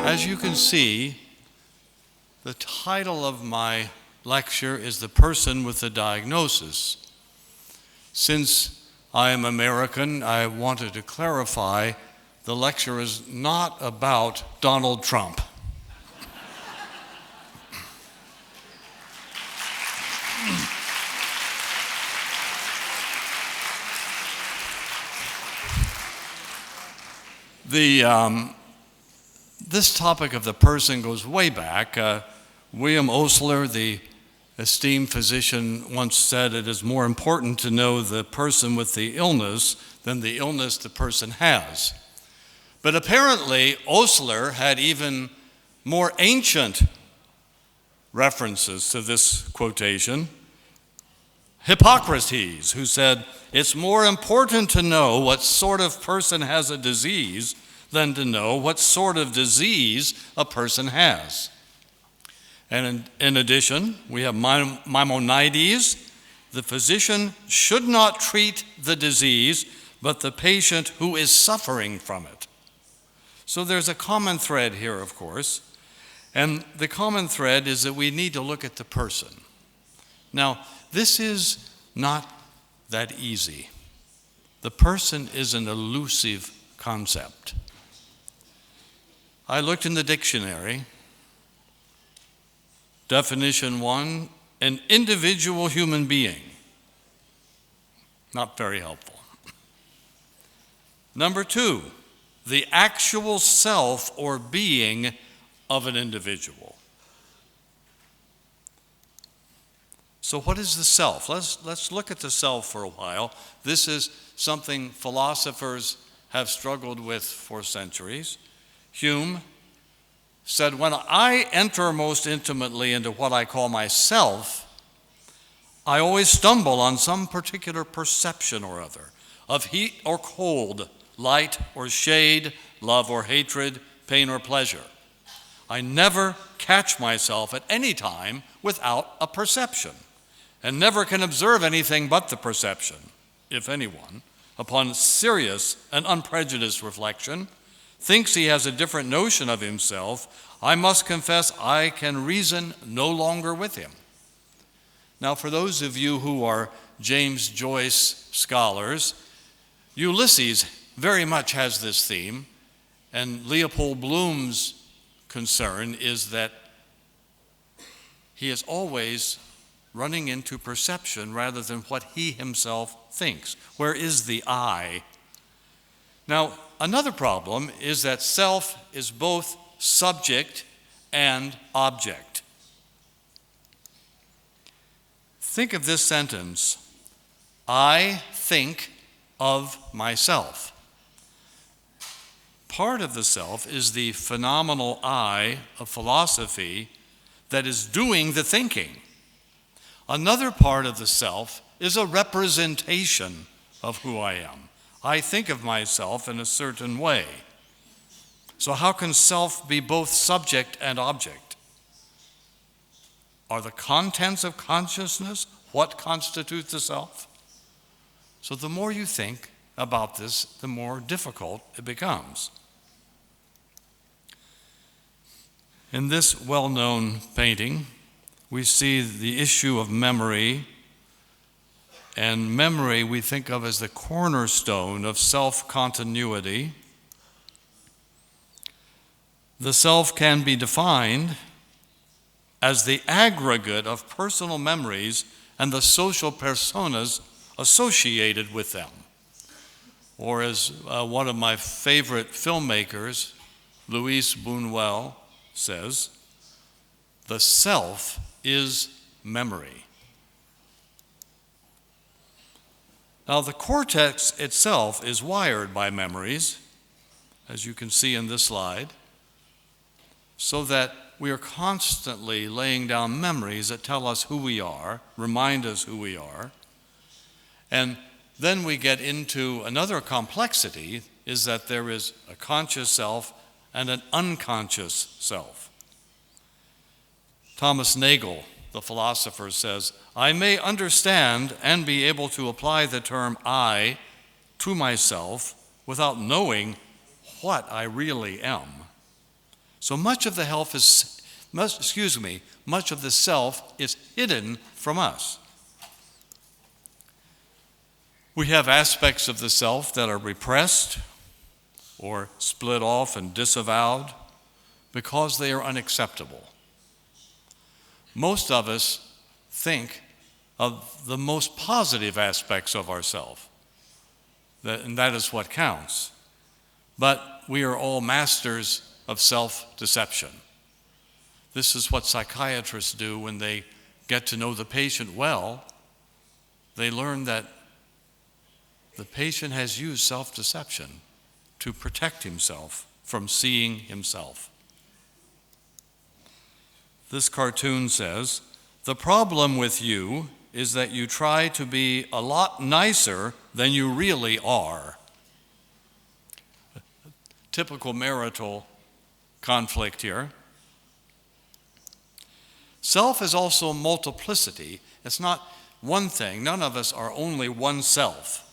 As you can see, the title of my lecture is The Person with the Diagnosis. Since I am American, I wanted to clarify the lecture is not about Donald Trump. This topic of the person goes way back. William Osler, the esteemed physician, once said it is more important to know the person with the illness than the illness the person has. But apparently, Osler had even more ancient references to this quotation. Hippocrates, who said, "It's more important to know what sort of person has a disease than to know what sort of disease a person has." And in addition, we have Maimonides, "The physician should not treat the disease, but the patient who is suffering from it." So there's a common thread here, of course, and the common thread is that we need to look at the person. Now, this is not that easy. The person is an elusive concept. I looked in the dictionary. Definition 1, an individual human being. Not very helpful. Number 2, the actual self or being of an individual. So what is the self? Let's look at the self for a while. This is something philosophers have struggled with for centuries. Hume said, when I enter most intimately into what I call myself, I always stumble on some particular perception or other of heat or cold, light or shade, love or hatred, pain or pleasure. I never catch myself at any time without a perception, and never can observe anything but the perception, if anyone, upon serious and unprejudiced reflection, thinks he has a different notion of himself, I must confess I can reason no longer with him. Now, for those of you who are James Joyce scholars, Ulysses very much has this theme, and Leopold Bloom's concern is that he is always running into perception rather than what he himself thinks. Where is the I? Now, another problem is that self is both subject and object. Think of this sentence: I think of myself. Part of the self is the phenomenal I of philosophy that is doing the thinking. Another part of the self is a representation of who I am. I think of myself in a certain way. So how can self be both subject and object? Are the contents of consciousness what constitutes the self? So the more you think about this, the more difficult it becomes. In this well-known painting, we see the issue of memory, and memory we think of as the cornerstone of self-continuity. The self can be defined as the aggregate of personal memories and the social personas associated with them. Or as one of my favorite filmmakers, Luis Buñuel, says, the self is memory. Now, the cortex itself is wired by memories, as you can see in this slide, so that we are constantly laying down memories that tell us who we are, remind us who we are. And then we get into another complexity, is that there is a conscious self and an unconscious self. Thomas Nagel, the philosopher, says, I may understand and be able to apply the term I to myself without knowing what I really am. So much of the much of the self is hidden from us. We have aspects of the self that are repressed or split off and disavowed because they are unacceptable. Most of us think of the most positive aspects of ourself, and that is what counts. But we are all masters of self-deception. This is what psychiatrists do when they get to know the patient well. They learn that the patient has used self-deception to protect himself from seeing himself. This cartoon says, "The problem with you is that you try to be a lot nicer than you really are." Typical marital conflict here. Self is also multiplicity. It's not one thing. None of us are only one self.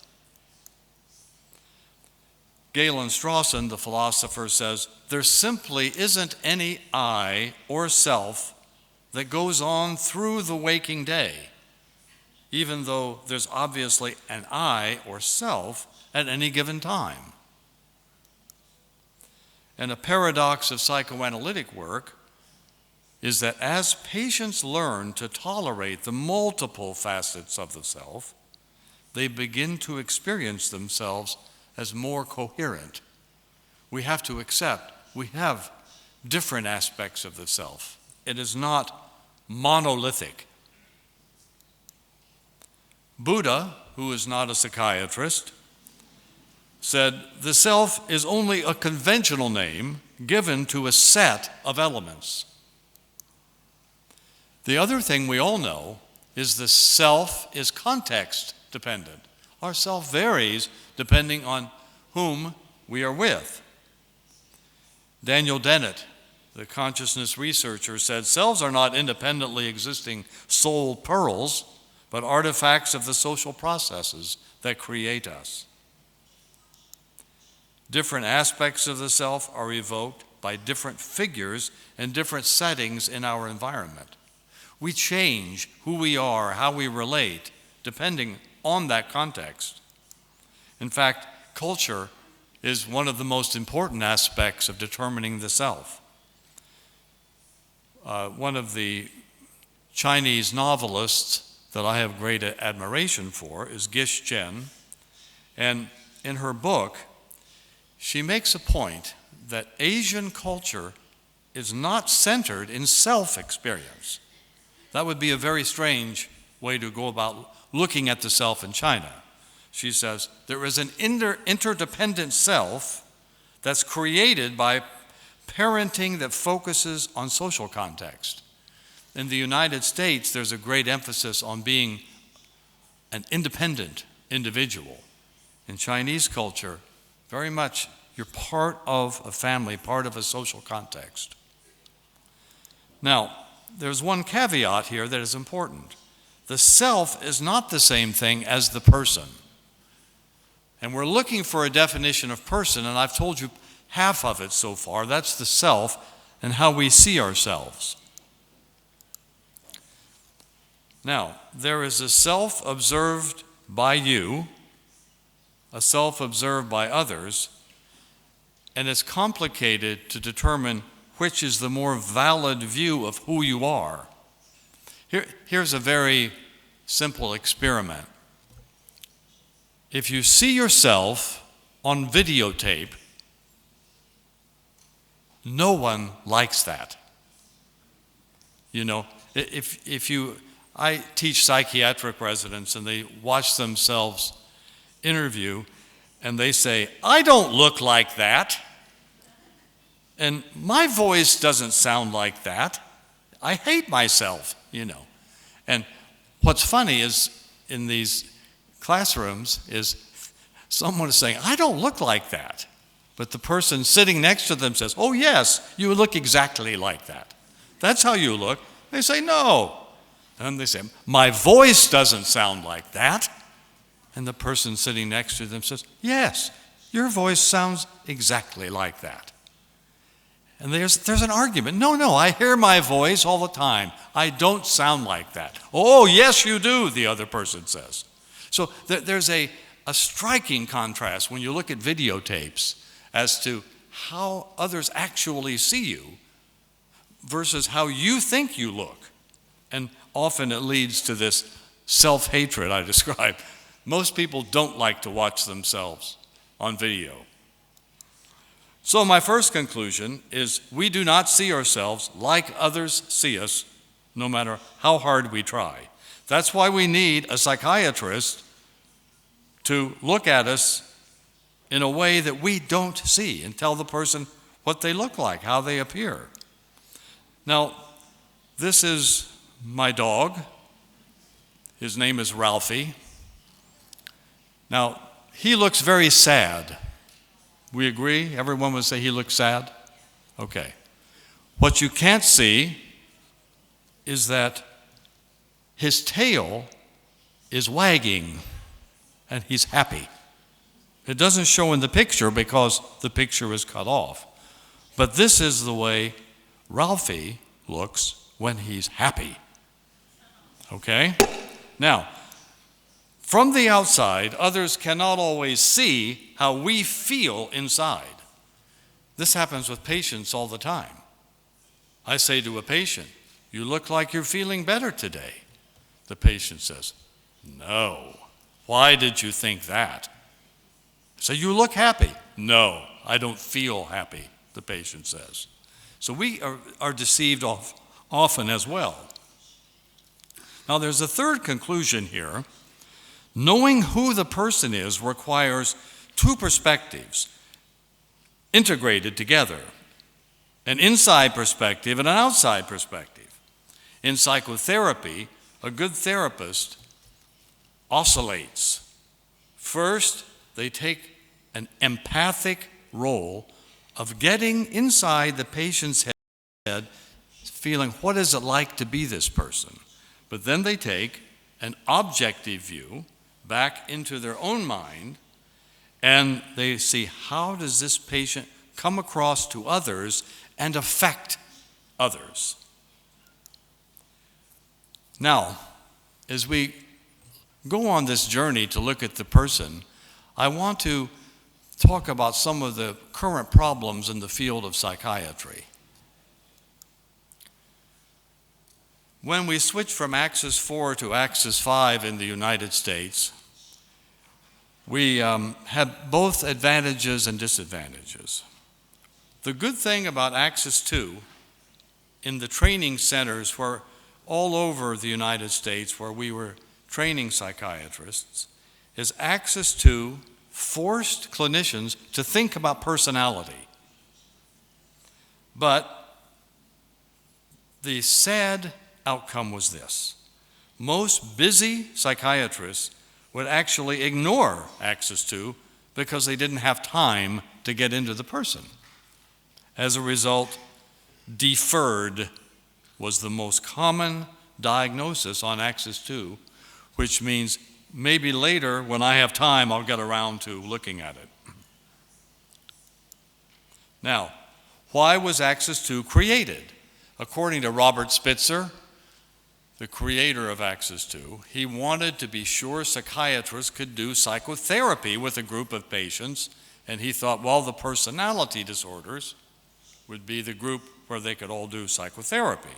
Galen Strawson, the philosopher, says, "There simply isn't any I or self that goes on through the waking day, even though there's obviously an I or self at any given time." And a paradox of psychoanalytic work is that as patients learn to tolerate the multiple facets of the self, they begin to experience themselves as more coherent. We have to accept we have different aspects of the self. It is not monolithic. Buddha, who is not a psychiatrist, said, "The self is only a conventional name given to a set of elements." The other thing we all know is the self is context dependent. Our self varies depending on whom we are with. Daniel Dennett, the consciousness researcher, said, "Selves are not independently existing soul pearls, but artifacts of the social processes that create us." Different aspects of the self are evoked by different figures and different settings in our environment. We change who we are, how we relate, depending on that context. In fact, culture is one of the most important aspects of determining the self. One of the Chinese novelists that I have great admiration for is Gish Chen, and in her book, she makes a point that Asian culture is not centered in self-experience. That would be a very strange way to go about looking at the self in China. She says, there is an interdependent self that's created by parenting that focuses on social context. In the United States, there's a great emphasis on being an independent individual. In Chinese culture, very much you're part of a family, part of a social context. Now, there's one caveat here that is important. The self is not the same thing as the person. And we're looking for a definition of person, and I've told you half of it so far. That's the self and how we see ourselves. Now, there is a self observed by you, a self observed by others, and it's complicated to determine which is the more valid view of who you are. Here's a very simple experiment. If you see yourself on videotape, no one likes that. You know, I teach psychiatric residents and they watch themselves interview and they say, "I don't look like that. And my voice doesn't sound like that. I hate myself," you know. And what's funny is in these classrooms is someone is saying, "I don't look like that." But the person sitting next to them says, "Oh yes, you look exactly like that. That's how you look." They say, "No." And they say, "My voice doesn't sound like that." And the person sitting next to them says, "Yes, your voice sounds exactly like that." And there's an argument. No, I hear my voice all the time. I don't sound like that. Oh, yes, you do, the other person says. So there's a striking contrast when you look at videotapes as to how others actually see you versus how you think you look. And often it leads to this self-hatred I described. Most people don't like to watch themselves on video. So my first conclusion is we do not see ourselves like others see us, no matter how hard we try. That's why we need a psychiatrist to look at us in a way that we don't see and tell the person what they look like, how they appear. Now, this is my dog. His name is Ralphie. Now, he looks very sad. We agree? Everyone would say he looks sad? Okay. What you can't see is that his tail is wagging and he's happy. It doesn't show in the picture because the picture is cut off. But this is the way Ralphie looks when he's happy. Okay? Now, from the outside, others cannot always see how we feel inside. This happens with patients all the time. I say to a patient, "You look like you're feeling better today." The patient says, "No. Why did you think that?" I say, "You look happy." "No, I don't feel happy," the patient says. So we are deceived often as well. Now there's a third conclusion here. Knowing who the person is requires two perspectives integrated together, an inside perspective and an outside perspective. In psychotherapy, a good therapist oscillates. First, they take an empathic role of getting inside the patient's head, feeling what is it like to be this person. But then they take an objective view back into their own mind, and they see how does this patient come across to others and affect others. Now, as we go on this journey to look at the person, I want to talk about some of the current problems in the field of psychiatry. When we switched from Axis 4 to Axis 5 in the United States, we had both advantages and disadvantages. The good thing about Axis 2 in the training centers were all over the United States where we were training psychiatrists is Axis 2 forced clinicians to think about personality. But the sad outcome was this. Most busy psychiatrists would actually ignore Axis 2 because they didn't have time to get into the person. As a result, deferred was the most common diagnosis on Axis 2, which means maybe later when I have time I'll get around to looking at it. Now, why was Axis 2 created? According to Robert Spitzer, the creator of Axis 2, he wanted to be sure psychiatrists could do psychotherapy with a group of patients, and he thought, well, the personality disorders would be the group where they could all do psychotherapy.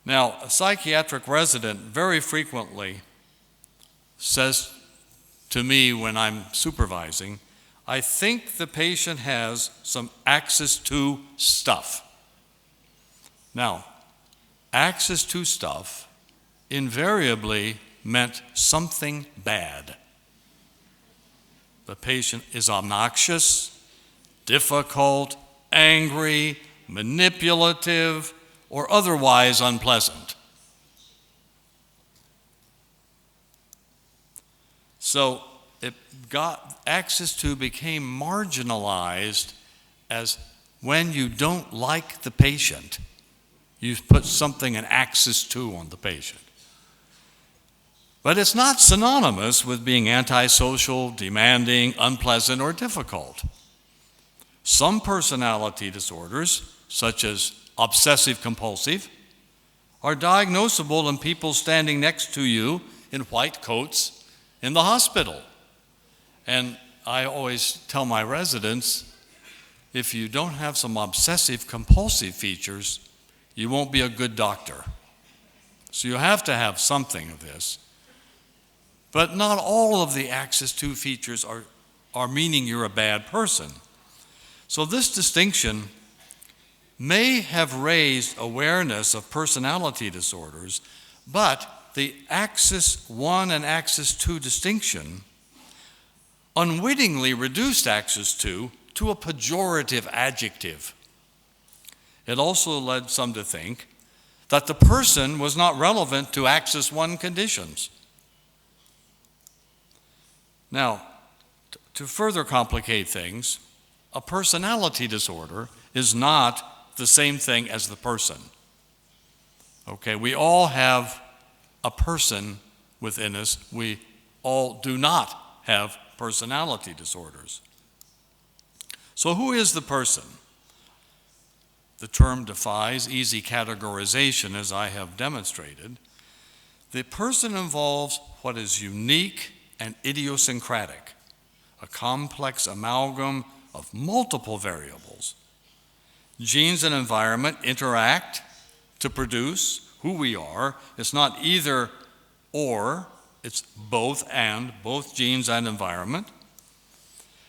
Now, a psychiatric resident very frequently says to me when I'm supervising, I think the patient has some Axis 2 stuff. Now, Axis 2 stuff invariably meant something bad. The patient is obnoxious, difficult, angry, manipulative, or otherwise unpleasant. So Axis 2 became marginalized as when you don't like the patient, you put something in Axis 2 on the patient. But it's not synonymous with being antisocial, demanding, unpleasant, or difficult. Some personality disorders, such as obsessive compulsive, are diagnosable in people standing next to you in white coats in the hospital. And I always tell my residents, if you don't have some obsessive compulsive features, you won't be a good doctor. So you have to have something of this. But not all of the Axis 2 features are meaning you're a bad person. So this distinction may have raised awareness of personality disorders, but the Axis 1 and Axis 2 distinction unwittingly reduced Axis 2 to a pejorative adjective. It also led some to think that the person was not relevant to Axis 1 conditions. Now, to further complicate things, a personality disorder is not the same thing as the person. Okay, we all have a person within us. We all do not have personality disorders. So who is the person? The term defies easy categorization, as I have demonstrated. The person involves what is unique and idiosyncratic, a complex amalgam of multiple variables. Genes and environment interact to produce who we are. It's not either or, it's both and, both genes and environment.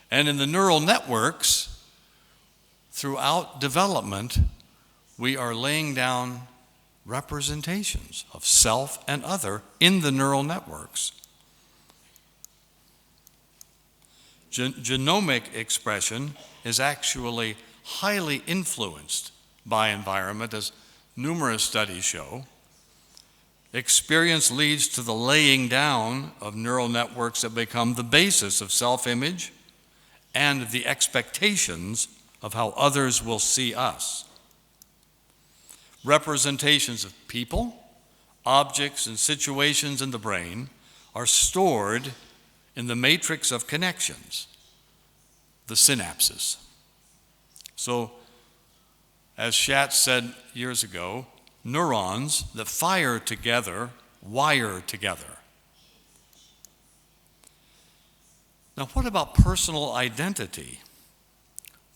And in the neural networks, throughout development, we are laying down representations of self and other in the neural networks. Genomic expression is actually highly influenced by environment, as numerous studies show. Experience leads to the laying down of neural networks that become the basis of self-image and the expectations of how others will see us. Representations of people, objects, and situations in the brain are stored in the matrix of connections, the synapses. So, as Schatz said years ago, neurons that fire together wire together. Now, what about personal identity?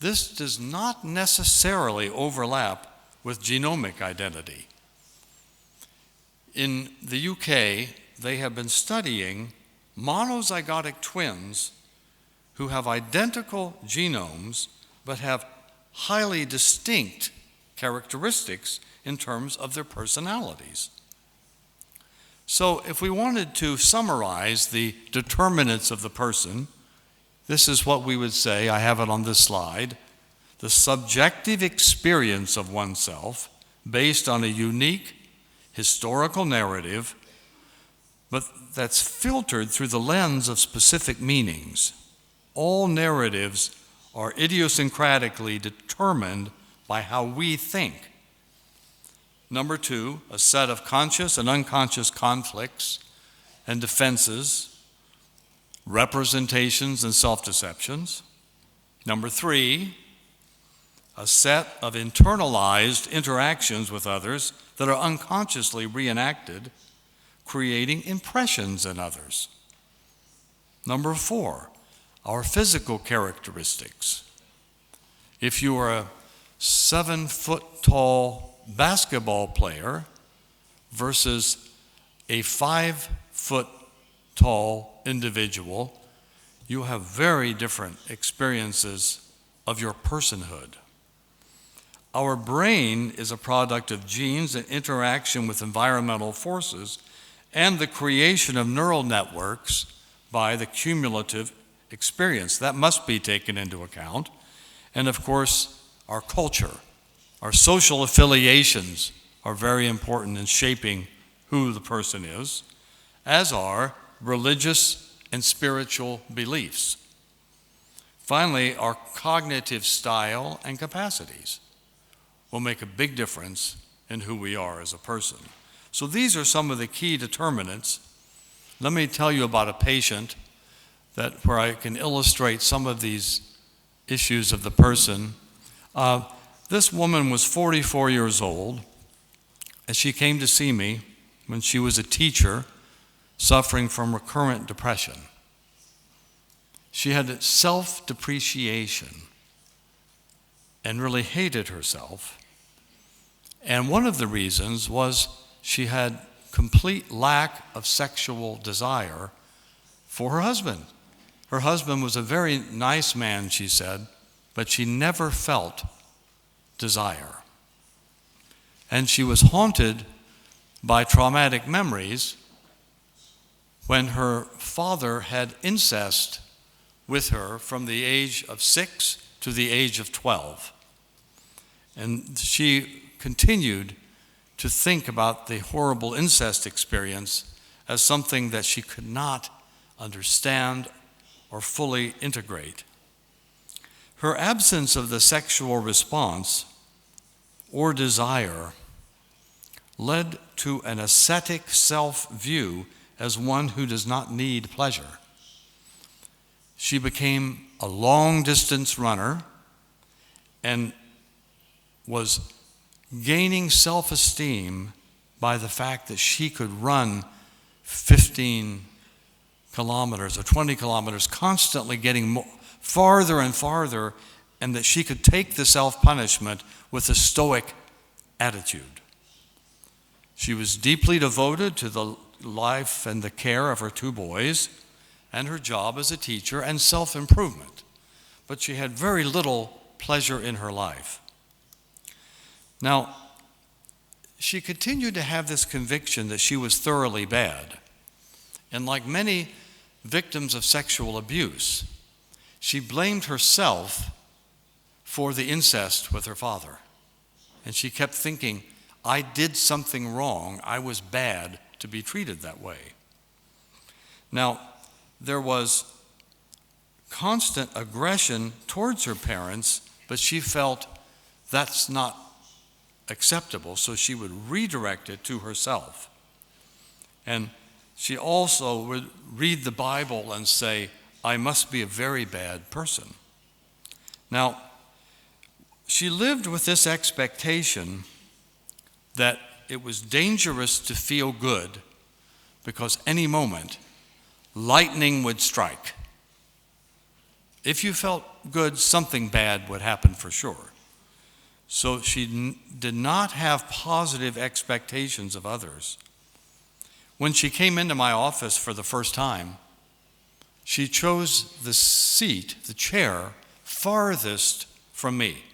This does not necessarily overlap with genomic identity. In the UK, they have been studying monozygotic twins who have identical genomes but have highly distinct characteristics in terms of their personalities. So if we wanted to summarize the determinants of the person, this is what we would say. I have it on this slide. The subjective experience of oneself based on a unique historical narrative, but that's filtered through the lens of specific meanings. All narratives are idiosyncratically determined by how we think. Number 2, a set of conscious and unconscious conflicts and defenses, representations and self-deceptions. Number 3, a set of internalized interactions with others that are unconsciously reenacted, creating impressions in others. Number 4, our physical characteristics. If you are a 7-foot-tall basketball player versus a 5-foot-tall individual, you have very different experiences of your personhood. Our brain is a product of genes and interaction with environmental forces and the creation of neural networks by the cumulative experience. That must be taken into account. And of course, our culture, our social affiliations are very important in shaping who the person is, as are religious and spiritual beliefs. Finally, our cognitive style and capacities will make a big difference in who we are as a person. So these are some of the key determinants. Let me tell you about a patient where I can illustrate some of these issues of the person. This woman was 44 years old, and she came to see me when she was a teacher suffering from recurrent depression. She had self-depreciation and really hated herself. And one of the reasons was she had complete lack of sexual desire for her husband. Her husband was a very nice man, she said, but she never felt desire. And she was haunted by traumatic memories when her father had incest with her from the age of 6 to the age of 12. And she continued to think about the horrible incest experience as something that she could not understand or fully integrate. Her absence of the sexual response or desire led to an ascetic self-view as one who does not need pleasure. She became a long-distance runner and was gaining self-esteem by the fact that she could run 15 kilometers or 20 kilometers, constantly getting farther and farther, and that she could take the self-punishment with a stoic attitude. She was deeply devoted to the life and the care of her 2 boys and her job as a teacher and self-improvement, but she had very little pleasure in her life. Now, she continued to have this conviction that she was thoroughly bad, and like many victims of sexual abuse, she blamed herself for the incest with her father. And she kept thinking, I did something wrong, I was bad to be treated that way. Now, there was constant aggression towards her parents, but she felt that's not acceptable, so she would redirect it to herself. And she also would read the Bible and say, I must be a very bad person. Now, she lived with this expectation that it was dangerous to feel good because any moment lightning would strike. If you felt good, something bad would happen for sure. So she did not have positive expectations of others. When she came into my office for the first time, she chose the seat, the chair, farthest from me.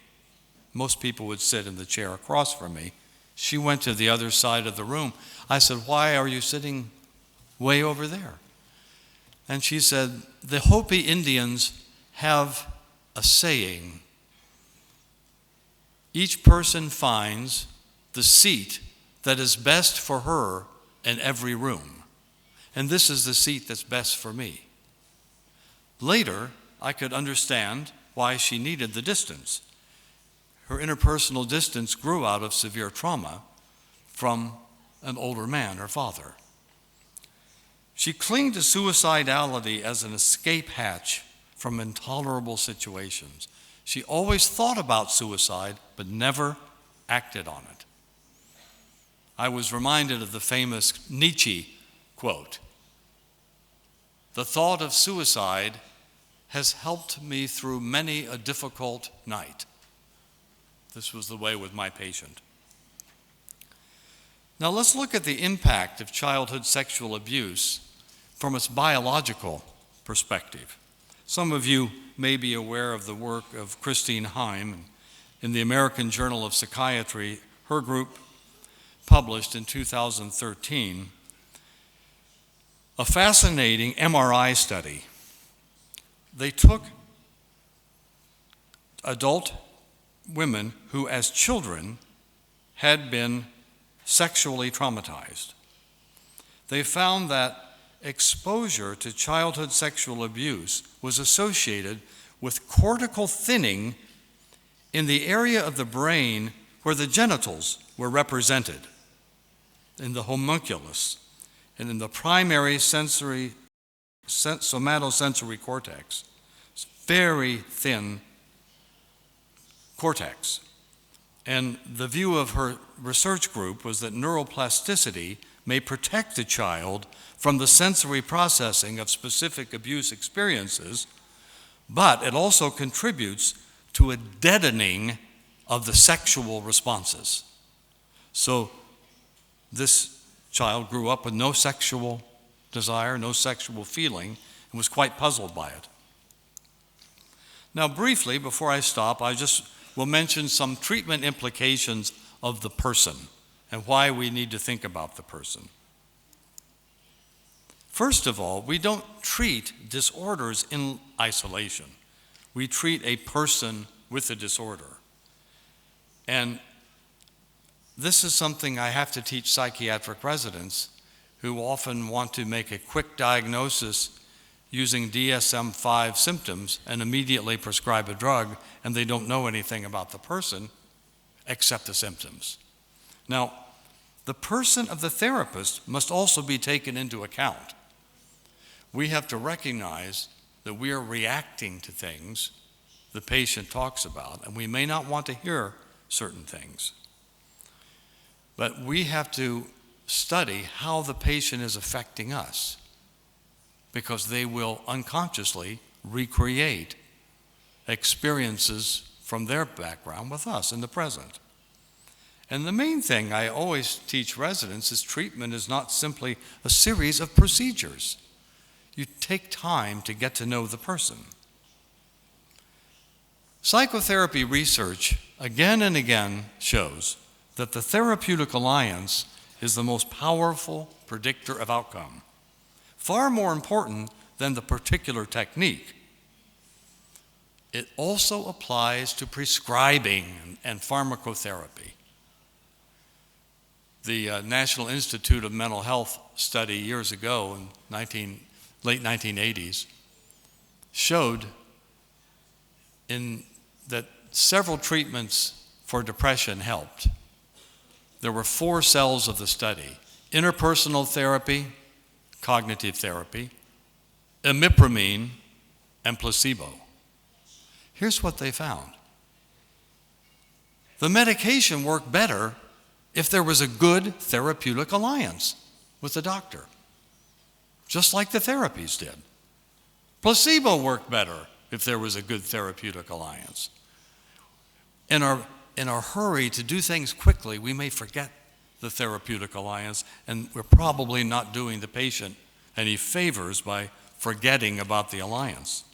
Most people would sit in the chair across from me. She went to the other side of the room. I said, why are you sitting way over there? And she said, the Hopi Indians have a saying. Each person finds the seat that is best for her in every room. And this is the seat that's best for me. Later, I could understand why she needed the distance. Her interpersonal distance grew out of severe trauma from an older man, her father. She clung to suicidality as an escape hatch from intolerable situations. She always thought about suicide, but never acted on it. I was reminded of the famous Nietzsche quote, "The thought of suicide has helped me through many a difficult night." This was the way with my patient. Now let's look at the impact of childhood sexual abuse from its biological perspective. Some of you may be aware of the work of Christine Heim in the American Journal of Psychiatry. Her group published in 2013 a fascinating MRI study. They took adult women who as children had been sexually traumatized. They found that exposure to childhood sexual abuse was associated with cortical thinning in the area of the brain where the genitals were represented, in the homunculus and in the primary somatosensory cortex. It's very thin cortex. And the view of her research group was that neuroplasticity may protect a child from the sensory processing of specific abuse experiences, but it also contributes to a deadening of the sexual responses. So this child grew up with no sexual desire, no sexual feeling, and was quite puzzled by it. Now, briefly, before I stop, I just will mention some treatment implications of the person and why we need to think about the person. First of all, we don't treat disorders in isolation. We treat a person with a disorder. And this is something I have to teach psychiatric residents who often want to make a quick diagnosis using DSM-5 symptoms and immediately prescribe a drug, and they don't know anything about the person except the symptoms. Now, the person of the therapist must also be taken into account. We have to recognize that we are reacting to things the patient talks about, and we may not want to hear certain things. But we have to study how the patient is affecting us, because they will unconsciously recreate experiences from their background with us in the present. And the main thing I always teach residents is treatment is not simply a series of procedures. You take time to get to know the person. Psychotherapy research again and again shows that the therapeutic alliance is the most powerful predictor of outcome, far more important than the particular technique. It also applies to prescribing and pharmacotherapy. The National Institute of Mental Health study years ago in late 1980s showed that several treatments for depression helped. There were 4 cells of the study: interpersonal therapy, cognitive therapy, imipramine, and placebo. Here's what they found. The medication worked better if there was a good therapeutic alliance with the doctor, just like the therapies did. Placebo worked better if there was a good therapeutic alliance. In our hurry to do things quickly, we may forget the therapeutic alliance, and we're probably not doing the patient any favors by forgetting about the alliance.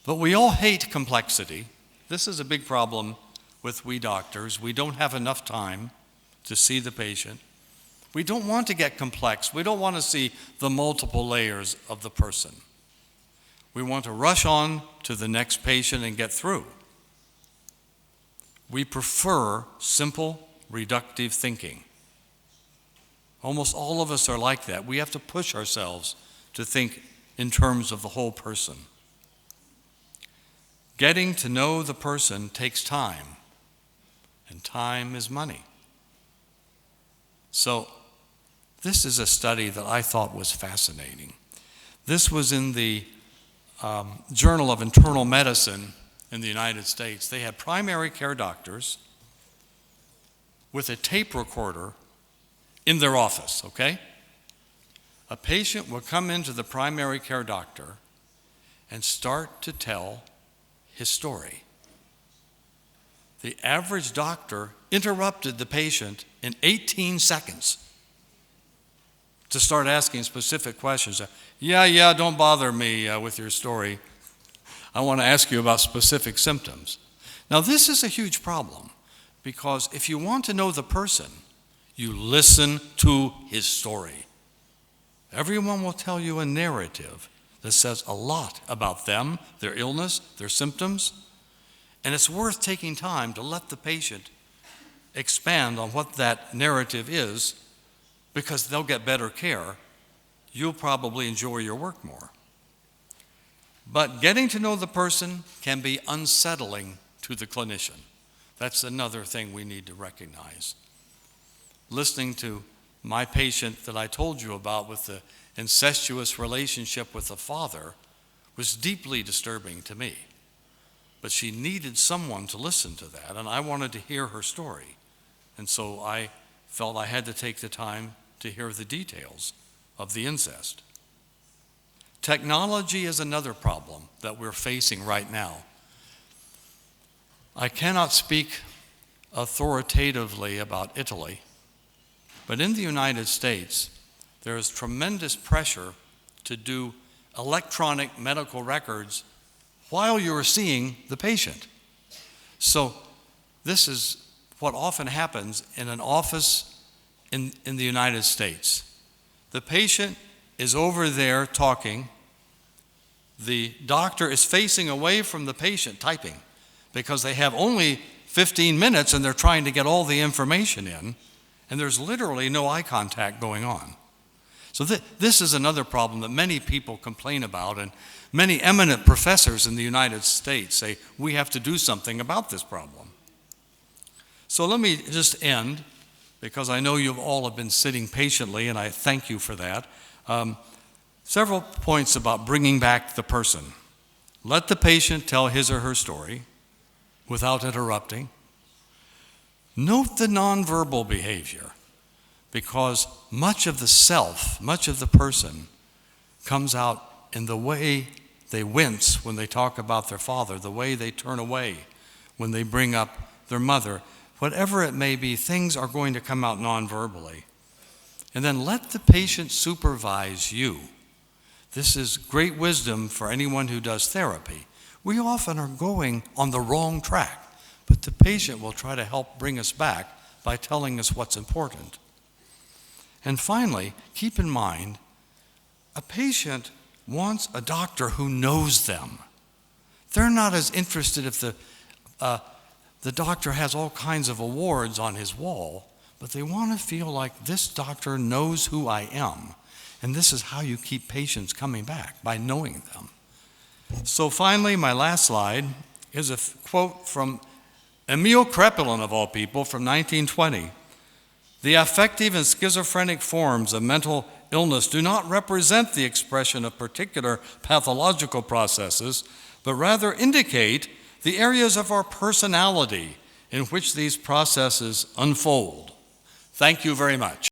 But we all hate complexity. This is a big problem with we doctors. We don't have enough time to see the patient. We don't want to get complex. We don't want to see the multiple layers of the person. We want to rush on to the next patient and get through. We prefer simple, reductive thinking. Almost all of us are like that. We have to push ourselves to think in terms of the whole person. Getting to know the person takes time, and time is money. So this is a study that I thought was fascinating. This was in the Journal of Internal Medicine in the United States. They had primary care doctors with a tape recorder in their office, okay? A patient would come into the primary care doctor and start to tell his story. The average doctor interrupted the patient in 18 seconds to start asking specific questions. Yeah, don't bother me with your story. I want to ask you about specific symptoms. Now, this is a huge problem, because if you want to know the person, you listen to his story. Everyone will tell you a narrative that says a lot about them, their illness, their symptoms, and it's worth taking time to let the patient expand on what that narrative is, because they'll get better care. You'll probably enjoy your work more. But getting to know the person can be unsettling to the clinician. That's another thing we need to recognize. Listening to my patient that I told you about with the incestuous relationship with the father was deeply disturbing to me. but she needed someone to listen to that, and I wanted to hear her story. And so I felt I had to take the time to hear the details of the incest. Technology is another problem that we're facing right now. I cannot speak authoritatively about Italy, but in the United States, there is tremendous pressure to do electronic medical records while you're seeing the patient. So this is what often happens in an office in the United States. The patient is over there talking. The doctor is facing away from the patient typing because they have only 15 minutes and they're trying to get all the information in, and there's literally no eye contact going on. So this is another problem that many people complain about, and many eminent professors in the United States say we have to do something about this problem. So let me just end, because I know you all have been sitting patiently, and I thank you for that. Several points about bringing back the person. Let the patient tell his or her story without interrupting. Note the nonverbal behavior, because much of the self, much of the person, comes out in the way they wince when they talk about their father, the way they turn away when they bring up their mother. Whatever it may be, things are going to come out non-verbally. And then let the patient supervise you. This is great wisdom for anyone who does therapy. We often are going on the wrong track, but the patient will try to help bring us back by telling us what's important. And finally, keep in mind, a patient wants a doctor who knows them. They're not as interested if the doctor has all kinds of awards on his wall, but they want to feel like this doctor knows who I am. And this is how you keep patients coming back, by knowing them. So finally, my last slide is a quote from Emil Kraepelin, of all people, from 1920. The affective and schizophrenic forms of mental illness do not represent the expression of particular pathological processes, but rather indicate the areas of our personality in which these processes unfold. Thank you very much.